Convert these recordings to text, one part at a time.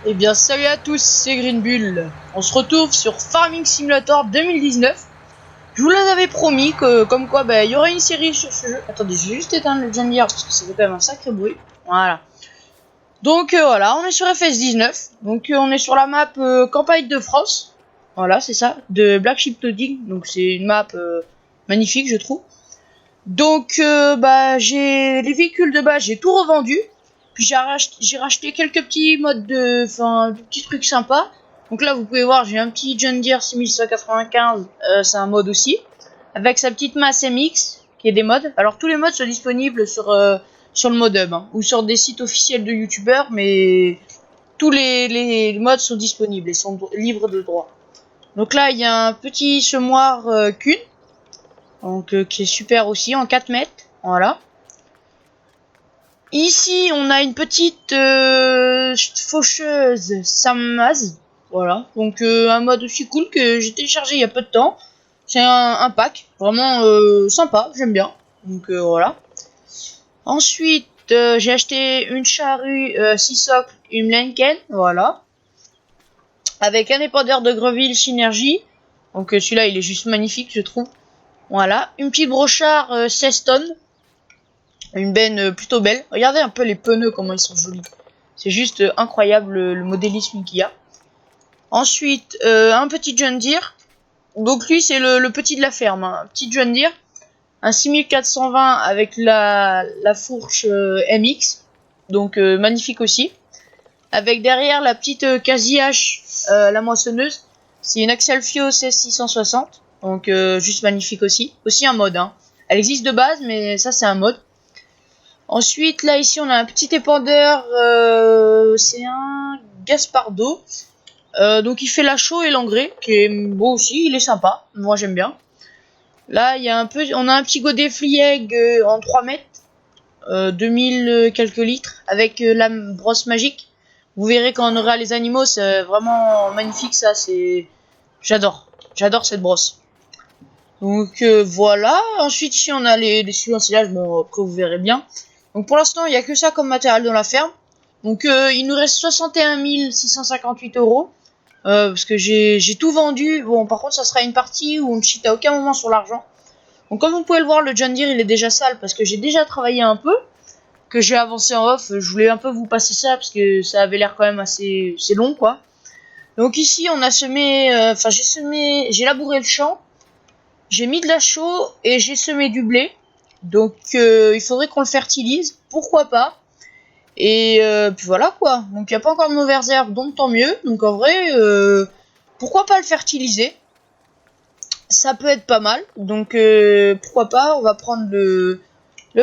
Eh bien salut à tous, c'est Greenbull. On se retrouve sur Farming Simulator 2019. Je vous l'avais promis que comme quoi il y aurait une série sur ce jeu. Attendez, je vais juste éteindre le John Deere parce que ça fait quand même un sacré bruit. Voilà. Donc voilà, on est sur FS19. Donc on est sur la map campagne de France. Voilà, c'est ça, de Black Sheep Todding. Donc c'est une map magnifique, je trouve. Donc j'ai les véhicules de base, j'ai tout revendu. Puis j'ai racheté quelques petits modes de petits trucs sympas. Donc là vous pouvez voir, j'ai un petit John Deere 6195, c'est un mode aussi, avec sa petite masse MX qui est des mods. Alors tous les mods sont disponibles sur le mod hub ou sur des sites officiels de youtubeurs, mais tous les mods sont disponibles et sont libres de droit. Donc là il y a un petit semoir Kuhn, donc qui est super aussi en 4 mètres, voilà. Ici, on a une petite faucheuse Samaz. Voilà, donc un mode aussi cool que j'ai téléchargé il y a peu de temps. C'est un pack, vraiment sympa, j'aime bien. Donc voilà. Ensuite, j'ai acheté une charrue 6 socles, une Lenken, voilà. Avec un épandeur de Greville Synergie. Donc celui-là, il est juste magnifique, je trouve. Voilà, une petite brochard 16 tonnes. Une benne plutôt belle. Regardez un peu les pneus, comment ils sont jolis. C'est juste incroyable le modélisme qu'il y a. Ensuite, un petit John Deere. Donc lui, c'est le petit de la ferme. Un petit John Deere. Un 6420 avec la fourche MX. Donc magnifique aussi. Avec derrière la petite Casi-H, la moissonneuse. C'est une Axalfio 16660. Donc juste magnifique aussi. Aussi un mode. Elle existe de base, mais ça c'est un mode. Ensuite, là, ici, on a un petit épandeur, c'est un Gaspardo. Donc, il fait la chaux et l'engrais, qui est beau aussi, il est sympa. Moi, j'aime bien. Là, on a un petit godet Flieg en 3 mètres, 2000 quelques litres, avec la brosse magique. Vous verrez quand on aura les animaux, c'est vraiment magnifique, ça, j'adore cette brosse. Donc, voilà. Ensuite, ici, on a les sous-ensilages, bon, après, vous verrez bien. Donc pour l'instant, il n'y a que ça comme matériel dans la ferme. Donc il nous reste 61 658 €. Parce que j'ai tout vendu. Bon, par contre, ça sera une partie où on ne cheat à aucun moment sur l'argent. Donc comme vous pouvez le voir, le John Deere, il est déjà sale parce que j'ai déjà travaillé un peu. Que j'ai avancé en off. Je voulais un peu vous passer ça parce que ça avait l'air quand même assez long, quoi. Donc ici, on a semé... j'ai labouré le champ. J'ai mis de la chaux et j'ai semé du blé. Donc il faudrait qu'on le fertilise, pourquoi pas. Et puis voilà quoi. Donc il n'y a pas encore de mauvaises herbes, donc tant mieux. Donc en vrai, pourquoi pas le fertiliser. Ça peut être pas mal. Donc pourquoi pas, on va prendre le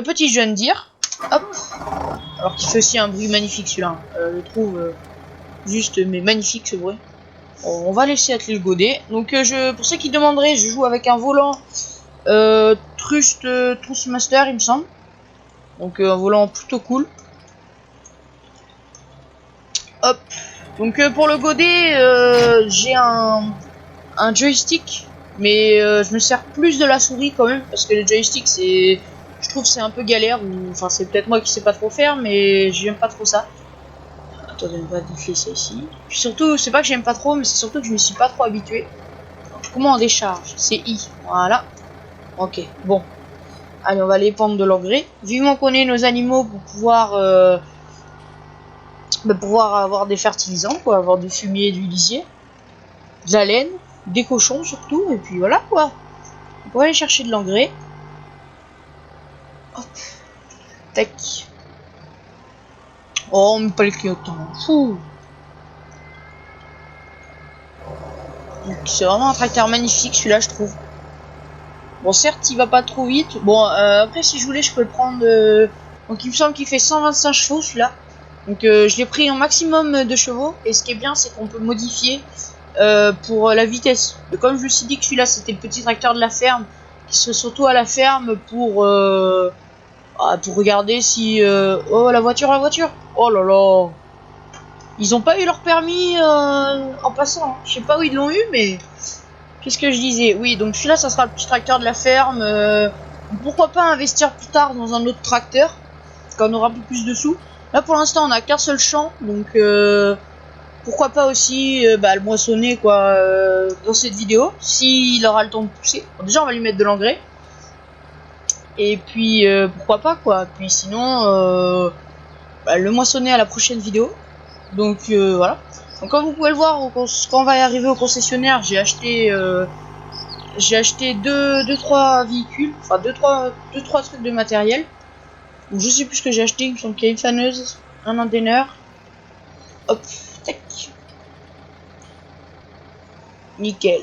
petit John Deere. Hop. Alors qu'il fait aussi un bruit magnifique celui-là. Je trouve juste mais magnifique ce bruit. On va laisser atteler le godet. Donc pour ceux qui demanderaient, je joue avec un volant Trustmaster, il me semble. Donc un volant plutôt cool. Hop. Donc pour le godet, j'ai un joystick, mais je me sers plus de la souris quand même parce que le joystick je trouve c'est un peu galère, ou enfin c'est peut-être moi qui sais pas trop faire, mais j'aime pas trop ça. Attendez, on va défier ça ici. Puis surtout, c'est pas que j'aime pas trop, mais c'est surtout que je me suis pas trop habitué. Comment on décharge? C'est I. Voilà. Ok. Bon. Allez, on va aller prendre de l'engrais. Vivement qu'on ait nos animaux pour pouvoir avoir des fertilisants, quoi, avoir du fumier, du lisier, de la laine, des cochons surtout, et puis voilà quoi. On va aller chercher de l'engrais. Hop. Tac. Oh, on met pas le clignotant. Fou. C'est vraiment un tracteur magnifique celui-là, je trouve. Bon, certes, il va pas trop vite. Bon, après, si je voulais, je peux le prendre. Donc, il me semble qu'il fait 125 chevaux celui-là. Donc, je l'ai pris en maximum de chevaux. Et ce qui est bien, c'est qu'on peut modifier pour la vitesse. Et comme je me suis dit que celui-là, c'était le petit tracteur de la ferme, qui serait surtout à la ferme pour regarder si... Oh, la voiture. Oh là là. Ils ont pas eu leur permis en passant. Je sais pas où ils l'ont eu, mais... Qu'est-ce que je disais? Oui, donc celui-là, ça sera le petit tracteur de la ferme. Pourquoi pas investir plus tard dans un autre tracteur, quand on aura un peu plus de sous. Là, pour l'instant, on a qu'un seul champ, donc pourquoi pas aussi le moissonner quoi dans cette vidéo, s'il aura le temps de pousser. Bon, déjà on va lui mettre de l'engrais. Et puis pourquoi pas quoi. Puis sinon le moissonner à la prochaine vidéo. Donc voilà. Donc comme vous pouvez le voir, quand on va arriver au concessionnaire, j'ai acheté deux trois véhicules, enfin deux trois trucs de matériel. Donc je sais plus ce que j'ai acheté, il me semble qu'il y a une faneuse, un anteneur. Hop, tac. Nickel.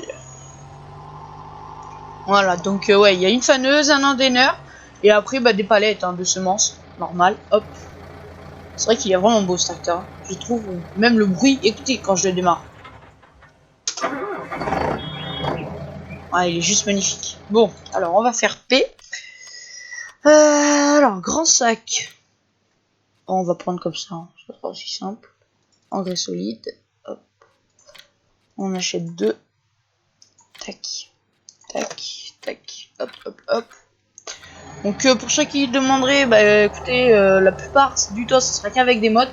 Voilà, donc ouais, il y a une faneuse, un anteneur, et après des palettes de semences, normal, hop. C'est vrai qu'il est vraiment beau ce tracteur, je trouve, même le bruit, écoutez quand je le démarre. Ah, il est juste magnifique. Bon, alors on va faire P. Alors, grand sac. On va prendre comme ça, ça sera aussi simple. Engrais solide, hop. On achète 2. Tac, tac, tac, hop, hop, hop. Donc pour ceux qui demanderaient, écoutez, la plupart du temps ce sera qu'avec des mods.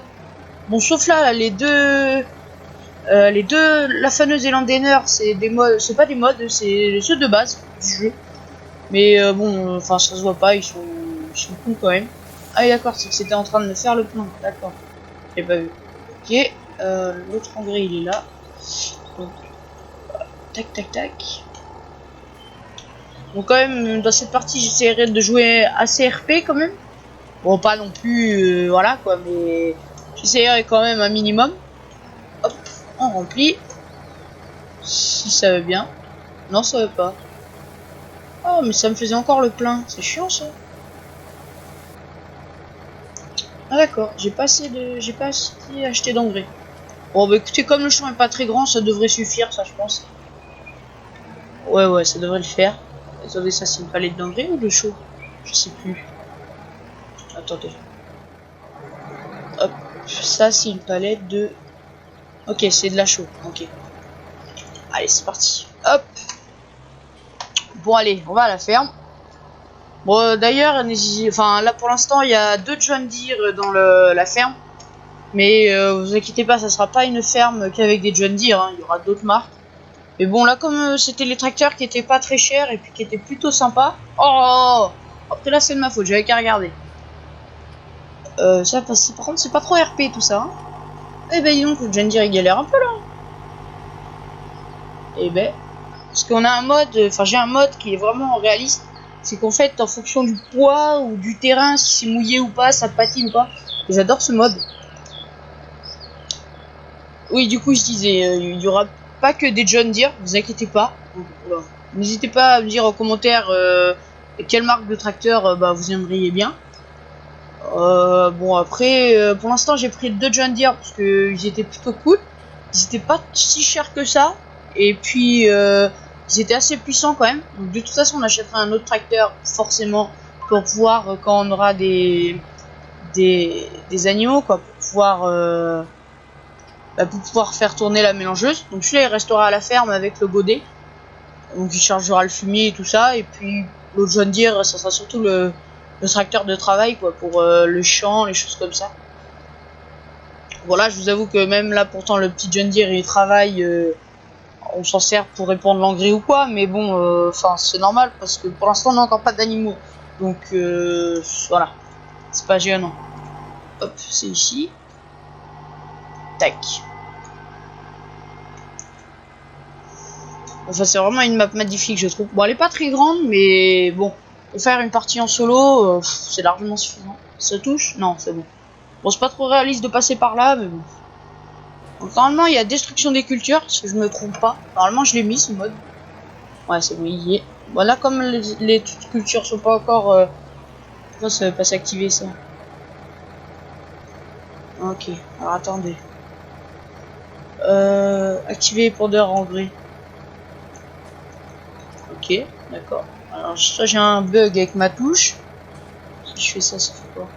Bon, sauf là, les deux, la faneuse et l'anteneur, c'est des mods, c'est pas des mods, c'est ceux de base du jeu. Mais bon, enfin ça se voit pas, ils sont cool quand même. Ah oui, d'accord, c'est que c'était en train de me faire le plein, d'accord. J'ai pas vu. Ok, l'autre engrais il est là. Donc, tac, tac, tac. Donc quand même, dans cette partie, j'essaierai de jouer assez RP quand même. Bon, pas non plus, voilà quoi, mais j'essaierai quand même un minimum. Hop, on remplit. Si ça veut bien. Non, ça veut pas. Oh, mais ça me faisait encore le plein. C'est chiant ça. Ah d'accord, j'ai pas assez acheté d'engrais. Bon bah écoutez, comme le champ est pas très grand, ça devrait suffire, ça je pense. Ouais, ça devrait le faire. Attendez, ça c'est une palette d'engrais ou de chaux? Je sais plus. Attendez. Hop, ça c'est une palette de... Ok, c'est de la chaux, ok. Allez, c'est parti. Hop. Bon allez, on va à la ferme. Bon d'ailleurs, enfin là pour l'instant il y a 2 John Deere dans la ferme. Mais vous inquiétez pas, ça sera pas une ferme qu'avec des John Deere, hein. Il y aura d'autres marques. Mais bon là comme c'était les tracteurs qui étaient pas très chers et puis qui étaient plutôt sympas. Oh, après là c'est de ma faute, j'avais qu'à regarder. Ça par contre c'est pas trop RP tout ça. Hein. Eh ben dis donc, le John Deere il galère un peu là. Eh ben, parce qu'on a un mode, enfin j'ai un mode qui est vraiment réaliste. C'est qu'en fait en fonction du poids ou du terrain, si c'est mouillé ou pas, ça patine ou pas. J'adore ce mode. Oui, du coup, je disais, il y aura pas que des John Deere, vous inquiétez pas. N'hésitez pas à me dire en commentaire quelle marque de tracteur vous aimeriez bien. Bon, après, pour l'instant, j'ai pris 2 John Deere parce qu'ils étaient plutôt cool. Ils étaient pas si chers que ça. Et puis, ils étaient assez puissants quand même. Donc, de toute façon, on achètera un autre tracteur, forcément, pour pouvoir, quand on aura des animaux, quoi, pour pouvoir faire tourner la mélangeuse. Donc celui-là il restera à la ferme avec le godet. Donc il chargera le fumier et tout ça. Et puis l'autre John Deere, ça sera surtout le tracteur de travail quoi, pour le champ, les choses comme ça. Voilà, je vous avoue que même là pourtant le petit John Deere il travaille, on s'en sert pour répandre l'engrais ou quoi. Mais bon, enfin c'est normal parce que pour l'instant on n'a encore pas d'animaux. Donc voilà, c'est pas gênant. Hop, c'est ici. Tac. Enfin, c'est vraiment une map magnifique, je trouve. Bon, elle est pas très grande, mais bon, pour faire une partie en solo, c'est largement suffisant. Ça touche? Non, c'est bon. Bon, c'est pas trop réaliste de passer par là, mais bon. Donc, normalement, il y a destruction des cultures, si je me trompe pas. Normalement, je l'ai mis ce mode. Ouais, c'est bon, il y est. Voilà, comme les cultures sont pas encore... Pourquoi ça va pas s'activer, ça? Ok, alors attendez. Activer épandeur engrais. Ok, d'accord. Alors, soit j'ai un bug avec ma touche. Si je fais ça, ça fait quoi?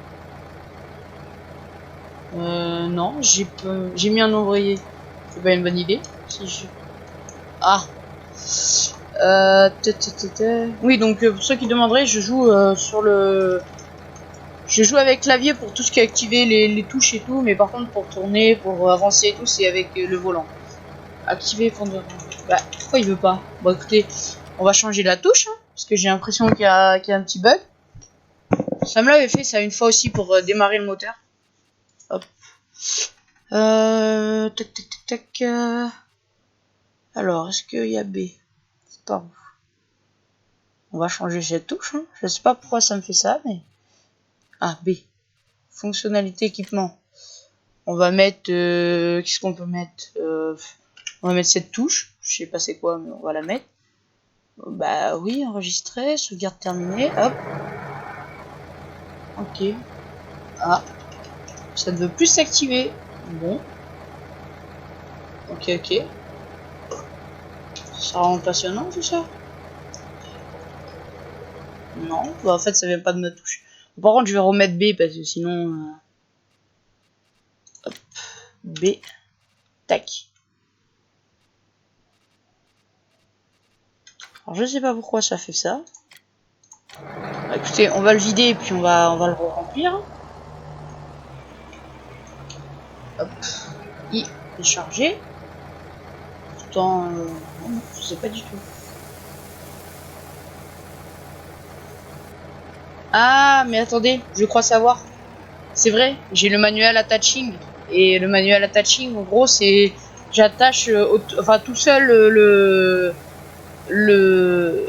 Non, j'ai mis un ouvrier. C'est pas une bonne idée. Si je... Ah. Oui, donc pour ceux qui demanderaient, je joue Je joue avec clavier pour tout ce qui est activer les touches et tout, mais par contre pour tourner, pour avancer et tout, c'est avec le volant. Activer pour... Bah, pourquoi il veut pas? Bon écoutez, on va changer la touche, hein, parce que j'ai l'impression qu'il y a un petit bug. Ça me l'avait fait ça une fois aussi pour démarrer le moteur. Hop. Tac tac tac tac. Alors, est-ce qu'il y a B? C'est par où? On va changer cette touche, hein. Je sais pas pourquoi ça me fait ça, mais... Ah, B. Fonctionnalité équipement. On va mettre... Qu'est-ce qu'on peut mettre? On va mettre cette touche. Je sais pas c'est quoi, mais on va la mettre. Bah oui, enregistrer, sauvegarde terminée, hop. Ok. Ah. Ça ne veut plus s'activer. Bon. Ok, ok. Ça rend passionnant tout ça? Non, bah en fait ça vient pas de ma touche. Par contre je vais remettre B parce que sinon... Hop. B. Tac. Alors je sais pas pourquoi ça fait ça. Bah, écoutez, on va le vider et puis on va le remplir. Hop. I est chargé. Pourtant, non, je sais pas du tout. Ah, mais attendez, je crois savoir. C'est vrai, j'ai le manuel attaching. Et le manuel attaching, en gros, c'est... J'attache tout seul le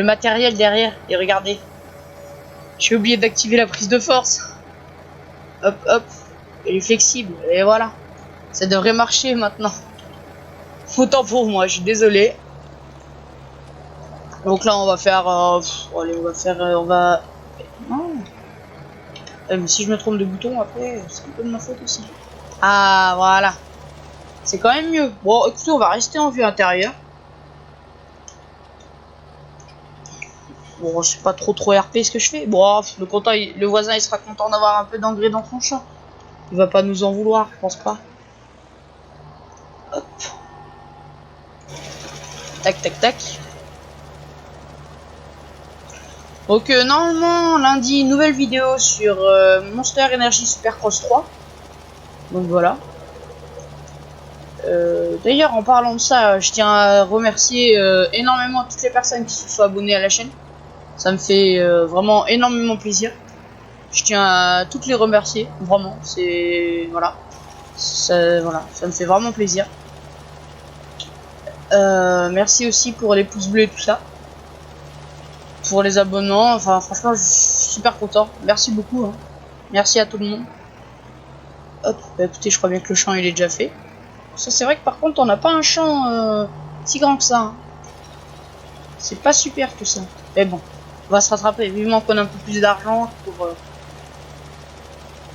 matériel derrière. Et regardez. J'ai oublié d'activer la prise de force. Hop, hop. Elle est flexible. Et voilà. Ça devrait marcher maintenant. Autant pour moi, je suis désolé. Donc là, on va faire... allez, on va faire... Non. Mais si je me trompe de bouton, après, c'est un peu de ma faute aussi. Ah, voilà. C'est quand même mieux. Bon, écoutez, on va rester en vue intérieure. Bon, c'est pas trop RP ce que je fais. Bon, le voisin, il sera content d'avoir un peu d'engrais dans son champ. Il va pas nous en vouloir, je pense pas. Hop. Tac, tac, tac. Donc, normalement, lundi, nouvelle vidéo sur Monster Energy Supercross 3. Donc, voilà. D'ailleurs, en parlant de ça, je tiens à remercier énormément toutes les personnes qui se sont abonnées à la chaîne. Ça me fait vraiment énormément plaisir. Je tiens à toutes les remercier, vraiment. C'est voilà, ça me fait vraiment plaisir. Merci aussi pour les pouces bleus et tout ça, pour les abonnements. Enfin, franchement, je suis super content. Merci beaucoup. Hein. Merci à tout le monde. Hop, bah, écoutez, je crois bien que le champ il est déjà fait. Ça, c'est vrai que par contre, on n'a pas un champ si grand que ça. Hein. C'est pas super tout ça. Mais bon, on va se rattraper. Vivement qu'on a un peu plus d'argent pour.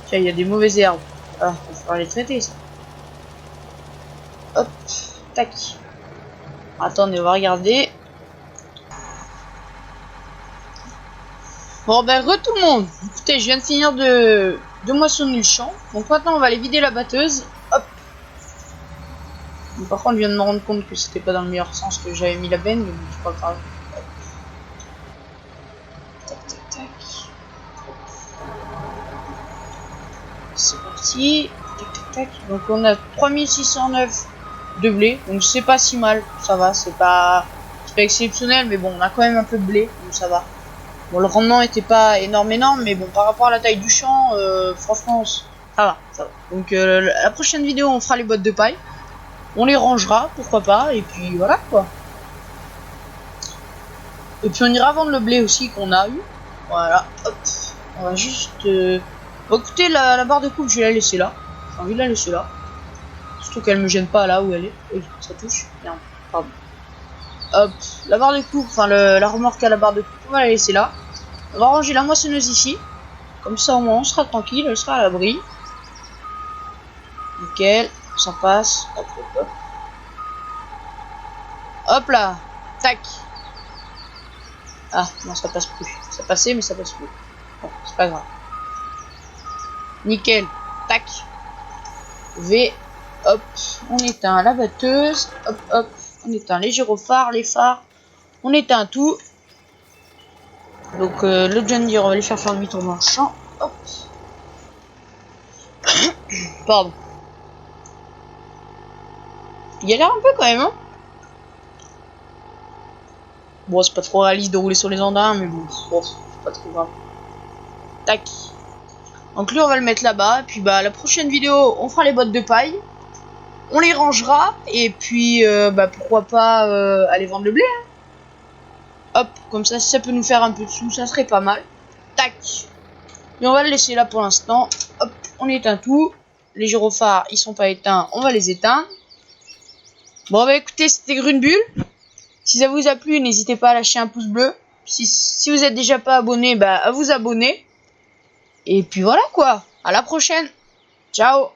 Tiens, il y a des mauvaises herbes. Ah, il va falloir les traiter ça. Hop, tac. Attendez, on va regarder. Bon ben tout le monde. Écoutez, je viens de finir de moissonner le champ. Donc maintenant on va aller vider la batteuse. Hop. Mais par contre je viens de me rendre compte que c'était pas dans le meilleur sens que j'avais mis la benne, mais bon, c'est pas grave. Hop. Tac tac tac. C'est parti. Tac tac tac. Donc on a 3609 de blé. Donc c'est pas si mal. Ça va, c'est pas exceptionnel, mais bon on a quand même un peu de blé, donc ça va. Bon, le rendement était pas énorme, mais bon, par rapport à la taille du champ, franchement, ça va, ça va. Donc, la prochaine vidéo, on fera les boîtes de paille. On les rangera, pourquoi pas, et puis voilà, quoi. Et puis, on ira vendre le blé aussi qu'on a eu. Voilà, hop. On va juste... Bon, écoutez, la barre de coupe, je vais la laisser là. J'ai envie de la laisser là. Surtout qu'elle me gêne pas là où elle est. Oui, ça touche. Merde, pardon. Hop, la barre de coupe, enfin la remorque à la barre de coupe, on va la laisser là. On va ranger la moissonneuse ici. Comme ça au moins on sera tranquille, elle sera à l'abri. Nickel, ça passe. Hop, hop, hop. Hop là, tac. Ah non, ça passe plus. Ça passait mais ça passe plus. Bon, c'est pas grave. Nickel, tac. V, hop, on éteint la batteuse. Hop, hop. On éteint les gyrophares, les phares. On éteint tout. Donc le John Deere, on va les faire demi-tour dans le champ. Hop. Pardon. Il y a l'air un peu quand même, hein. Bon, c'est pas trop réaliste de rouler sur les andins, mais bon, c'est pas trop grave. Tac. Donc lui, on va le mettre là-bas. Et puis bah la prochaine vidéo, on fera les bottes de paille. On les rangera. Et puis bah pourquoi pas aller vendre le blé. Hein. Hop, comme ça, si ça peut nous faire un peu de sous, ça serait pas mal. Tac. Et on va le laisser là pour l'instant. Hop, on éteint tout. Les gyrophares, ils sont pas éteints, on va les éteindre. Bon bah écoutez, c'était Grunbull. Si ça vous a plu, n'hésitez pas à lâcher un pouce bleu. Si vous êtes déjà pas abonné, bah à vous abonner. Et puis voilà quoi. À la prochaine. Ciao.